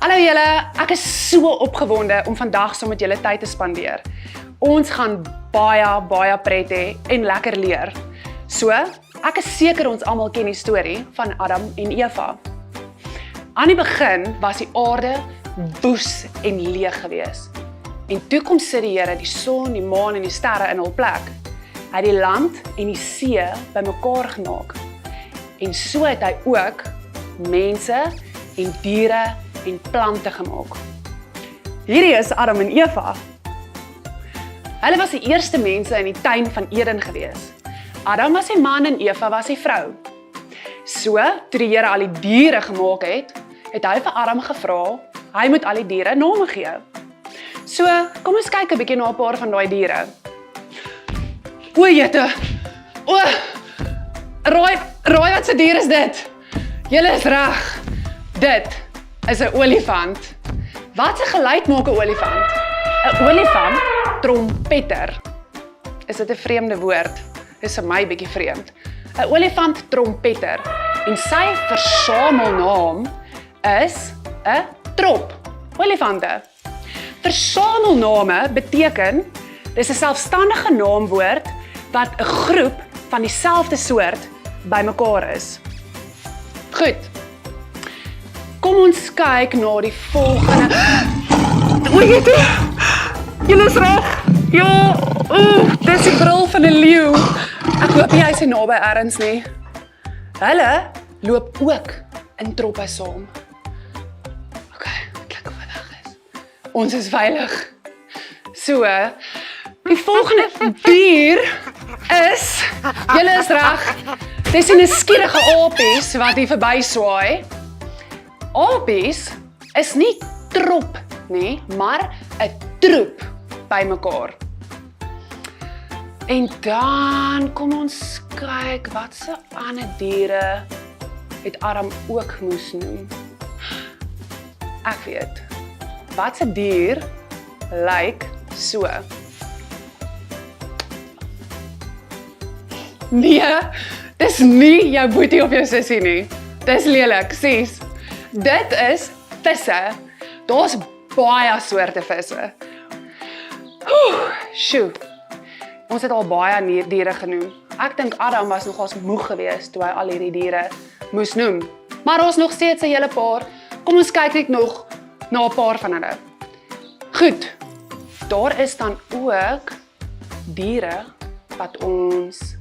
Hallo julle, ek is so opgewonde om vandag saam met julle tyd te spandeer. Ons gaan baie pret hê en lekker leer. So, ek is seker ons almal ken die storie van Adam en Eva. Aan die begin was die aarde woes en leeg gewees. En toe kom sit die Here die son, die maan en die sterre in hul plek. Hy het die land en die see bymekaar gemaak. En so het hy ook mense en diere en plante gemaak. Hierdie is Adam en Eva. Hulle was die eerste mense in die tuin van Eden gewees. Adam was die man en Eva was die vrou. So, toe die Here al die diere gemaak het, het hy vir Adam gevra, hy moet al die diere name gee. So, kom ons kyk 'n bietjie na 'n paar van daai diere. O, jette! O! Raai wat se dier is dit? Julle is reg. Dit is 'n olifant. Wat se geluid maak 'n olifant? 'n Olifant trompeter. Is dit 'n vreemde woord? Dis vir my bietjie vreemd. 'n Olifant trompeter en sy versamelnaam is 'n trop. Olifante. Versamelname beteken dis 'n selfstandige naamwoord wat 'n groep van dieselfde soort bymekaar is. Goed. Kom ons kyk na die volgende. O, julle is reg. Ja, dis die brul van 'n leeu. Ek hoop nie hy is naby ergens nie. Hulle loop ook in troppe saam. OK, kyk of hy weg is. Ons is veilig. So, die volgende dier is, julle is reg, dis 'n skierige apies wat hier verby swaai. Apies is nie trop nie, maar 'n troep bymekaar. En dan kom ons kyk wat se ander diere het Adam ook moes noem. Ek weet. Wat se dier lyk so? Nee, dis nie jou boetie of jou sussie nie. Dis lelik, sies. Dit is visse. Daar's baie soorte visse. Sjoe. Ons het al baie diere genoem. Ek dink Adam was nogals moeg geweest toe hy al hierdie diere moes noem. Maar ons nog steeds 'n hele paar. Kom ons kyk net nog na 'n paar van hulle. Goed. Daar is dan ook diere wat ons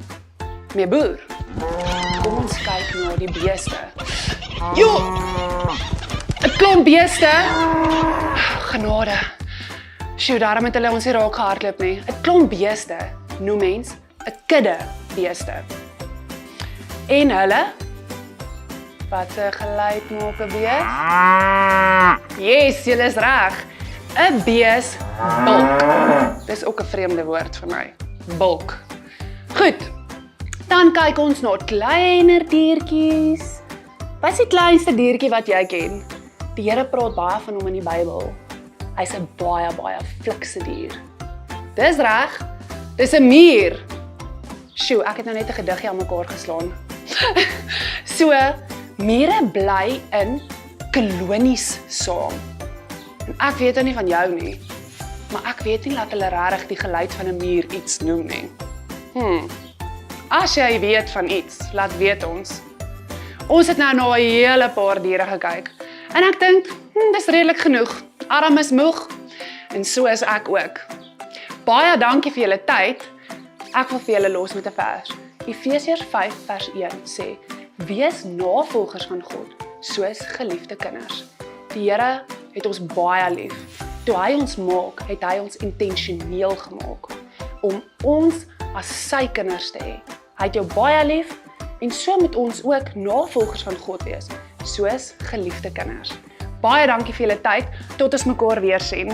mee boer. Kom ons kyk na die beeste. Jo! 'n klomp beeste. Genade. Sjoe, daarom het hulle ons nie raak gehardloop nie. 'n klomp beeste noem mens 'n kudde beeste. En hulle, wat 'n geluid maak 'n bees? Yes, julle is reg. 'n bees bulk. Dis ook 'n vreemde woord vir my. Bulk. Goed. Dan kyk ons na kleiner diertjies. Wat is die kleinste diertjie wat jy ken? Die Here praat baie van hom in die Bybel. Hy's 'n baie flikse dier. Dis reg. Dis 'n muur. Sjoe, ek het nou net 'n gediggie aan mekaar geslaan. So, mure bly in kolonies saam. En ek weet nou nie van jou nie, maar ek weet nie dat hulle regtig die geluid van 'n muur iets noem nie. As jy weet van iets, laat weet ons. Ons het nou na 'n hele paar diere gekyk. En ek dink, dis redelik genoeg. Adam is moeg en so is ek ook. Baie dankie vir julle tyd. Ek wil vir julle los met 'n vers. Efesiërs 5 vers 1 sê: Wees navolgers van God, soos geliefde kinders. Die Here het ons baie lief. Toe hy ons maak, het hy ons intentioneel gemaak om ons as sy kinders te hê. Hy het jou baie lief en so moet ons ook navolgers van God wees, soos geliefde kinders. Baie dankie vir julle tyd. Tot ons mekaar weer sien.